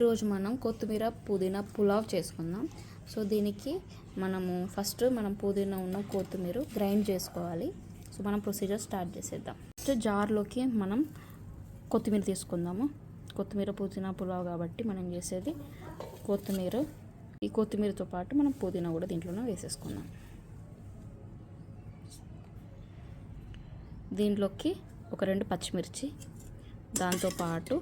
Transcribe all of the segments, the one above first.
ఈరోజు మనం కొత్తిమీర పుదీనా పులావ్ చేసుకుందాం. సో దీనికి ఫస్ట్ మనం పుదీనా ఉన్న కొత్తిమీర గ్రైండ్ చేసుకోవాలి. సో మనం ప్రొసీజర్ స్టార్ట్ చేసేద్దాం. ఫస్ట్ జార్లోకి మనం కొత్తిమీర తీసుకుందాము. కొత్తిమీర పుదీనా పులావ్ కాబట్టి మనం చేసేది కొత్తిమీర. ఈ కొత్తిమీరతో పాటు మనం పుదీనా కూడా దీంట్లోనే వేసేసుకుందాం. దీంట్లోకి ఒక 2 పచ్చిమిర్చి, దాంతోపాటు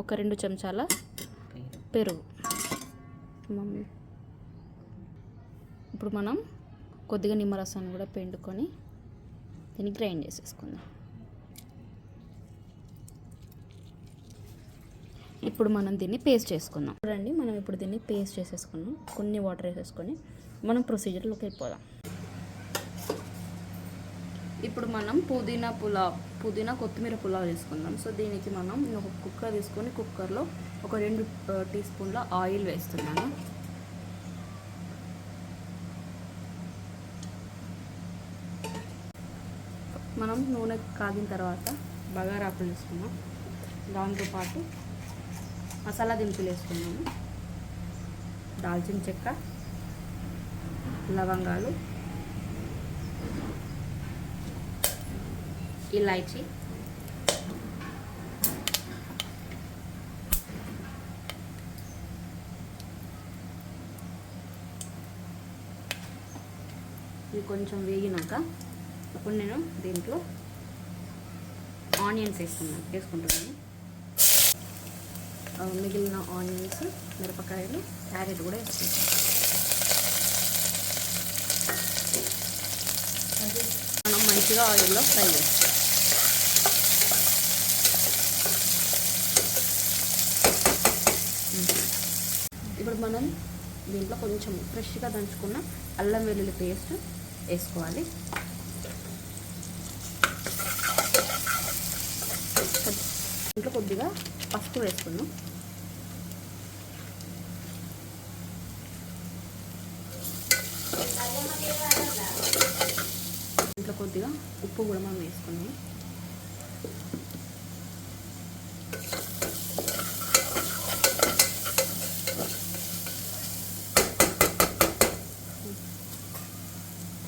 ఒక 2 చెంచాల పెరుగు. ఇప్పుడు మనం కొద్దిగా నిమ్మరసాన్ని కూడా పిండుకొని దీన్ని గ్రైండ్ చేసేసుకుందాం. ఇప్పుడు మనం దీన్ని పేస్ట్ చేసుకుందాం. చూడండి, మనం ఇప్పుడు దీన్ని పేస్ట్ చేసేసుకున్నాం. కొన్ని వాటర్ వేసేసుకొని మనం ప్రొసీజర్లోకి వెళ్ళిపోదాం. ఇప్పుడు మనం పుదీనా కొత్తిమీర పులావ్ చేసుకుందాం. సో దీనికి మనం ఒక కుక్కర్ తీసుకొని కుక్కర్లో ఒక 2 టీ స్పూన్ల ఆయిల్ వేస్తున్నాను. మనం నూనె కాగిన తర్వాత బగారాకులు వేసుకున్నాం. దాంతోపాటు మసాలా దినుసులు వేసుకున్నాము. దాల్చిన చెక్క, లవంగాలు, ఇలాచీ, ఇవి కొంచెం వేగినాక ఇప్పుడు నేను దీంట్లో ఆనియన్స్ వేసుకుంటున్నాను. మిగిలిన ఆనియన్స్, మిరపకాయలు, క్యారెట్ కూడా వేసుకుంటాను. మనం మంచిగా ఆయిల్లో ఫ్రై చేస్తాం. ఇప్పుడు మనం దీంట్లో కొంచెం ఫ్రెష్గా దంచుకున్న అల్లం వెల్లుల్లి పేస్ట్ వేసుకోవాలి. దీంట్లో కొద్దిగా పసుపు వేసుకున్నాం. దీంట్లో కొద్దిగా ఉప్పు కూడా మనం వేసుకున్నాం.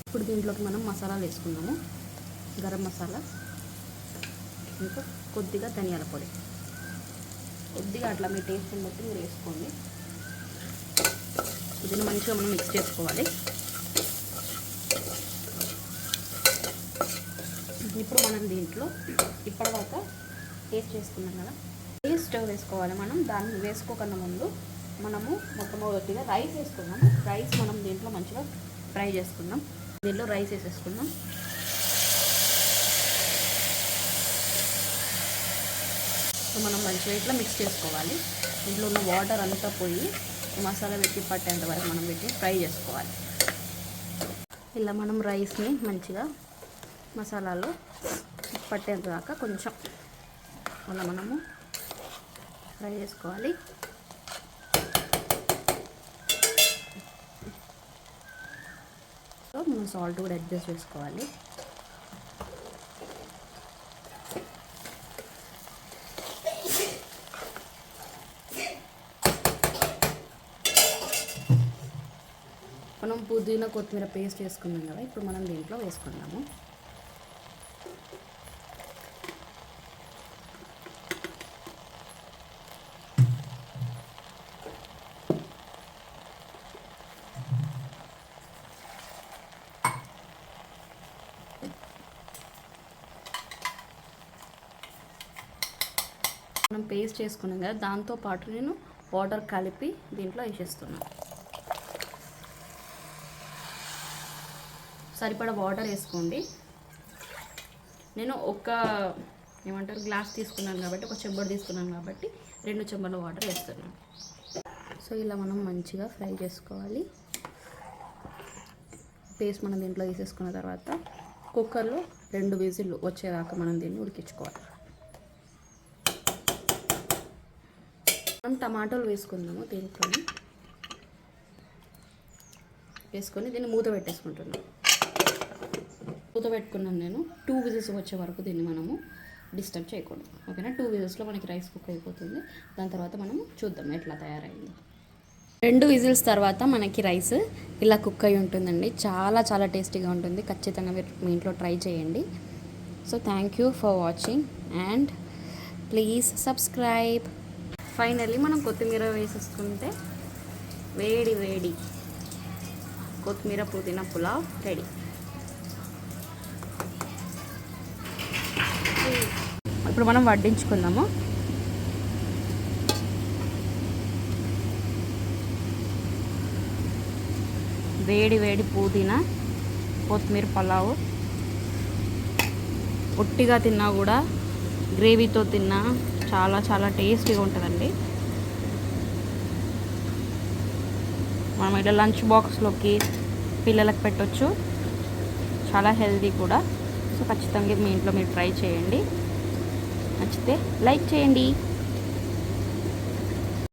ఇప్పుడు దీంట్లోకి మనం మసాలాలు వేసుకున్నాము. గరం మసాలా, ఇంకా కొద్దిగా ధనియాల పొడి, కొద్దిగా అట్లా మీ టేస్ట్ని బట్టి మీరు వేసుకోండి. దీన్ని మంచిగా మనం మిక్స్ చేసుకోవాలి. ఇప్పుడు మనం దీంట్లో ఇప్పటిదాకా టేస్ట్ చేసుకున్నాం కదా, పేస్ట్ వేసుకోవాలి. మనం దాన్ని వేసుకోకన్నా ముందు మనము మొట్టమొదటిగా రైస్ వేసుకున్నాం. రైస్ మనం దీంట్లో మంచిగా ఫ్రై చేసుకున్నాం. దీంట్లో రైస్ వేసేసుకున్నాం. సో మనం మంచిగా ఇట్లా మిక్స్ చేసుకోవాలి. దీంట్లో ఉన్న వాటర్ అంతా పోయి మసాలా పెట్టి పట్టేంత వరకు మనం పెట్టి ఫ్రై చేసుకోవాలి. ఇలా మనం రైస్ని మంచిగా మసాలాలో పట్టేంత దాకా కొంచెం అలా మనము ఫ్రై చేసుకోవాలి. సో మనం సాల్ట్ కూడా అడ్జస్ట్ చేసుకోవాలి. మనం పుదీనా కొత్తిమీర పేస్ట్ వేసుకున్నాం కదా, ఇప్పుడు మనం దీంట్లో వేసుకున్నాము. మనం పేస్ట్ చేసుకున్నాం కదా, దాంతోపాటు నేను వాటర్ కలిపి దీంట్లో వేసేస్తున్నాను. సరిపడా వాటర్ వేసుకోండి. నేను గ్లాస్ తీసుకున్నాను కాబట్టి, ఒక చెంబడు తీసుకున్నాను కాబట్టి 2 చెంబర్ల వాటర్ వేస్తున్నాను. సో ఇలా మనం మంచిగా ఫ్రై చేసుకోవాలి. పేస్ట్ మనం దీంట్లో వేసేసుకున్న తర్వాత కుక్కర్లో 2 విజిల్లు వచ్చేదాకా మనం దీన్ని ఉడికించుకోవాలి. మనం టమాటోలు వేసుకుందాము. దీంట్లో వేసుకొని దీన్ని మూత పెట్టేసుకుంటున్నాం. మూత పెట్టుకున్నాను నేను. 2 విజిల్స్ వచ్చే వరకు దీన్ని మనము డిస్టర్బ్ చేయకూడదు. ఓకేనా, 2 విజిల్స్లో మనకి రైస్ కుక్ అయిపోతుంది. దాని తర్వాత మనం చూద్దాం ఎట్లా తయారైంది. 2 విజిల్స్ తర్వాత మనకి రైస్ ఇలా కుక్ అయి ఉంటుందండి. చాలా చాలా టేస్టీగా ఉంటుంది. ఖచ్చితంగా మీరు మీ ఇంట్లో ట్రై చేయండి. So thank you for watching and please subscribe. Finally మనం కొత్తిమీర వేసేసుకుంటే వేడి వేడి కొత్తిమీర పుదీనా పులావ్ రెడీ. ఇప్పుడు మనం వడ్డించుకుందాము. వేడి వేడి పుదీనా కొత్తిమీర పులావ్ ఒట్టిగా తిన్నా కూడా గ్రేవీతో తిన్నా చాలా చాలా టేస్టీగా ఉంటుందండి. మనం ఇలా లంచ్ బాక్స్లోకి పిల్లలకు పెట్టవచ్చు, చాలా హెల్తీ కూడా. సో ఖచ్చితంగా మీ ఇంట్లో మీరు ట్రై చేయండి. నచ్చితే లైక్ చేయండి.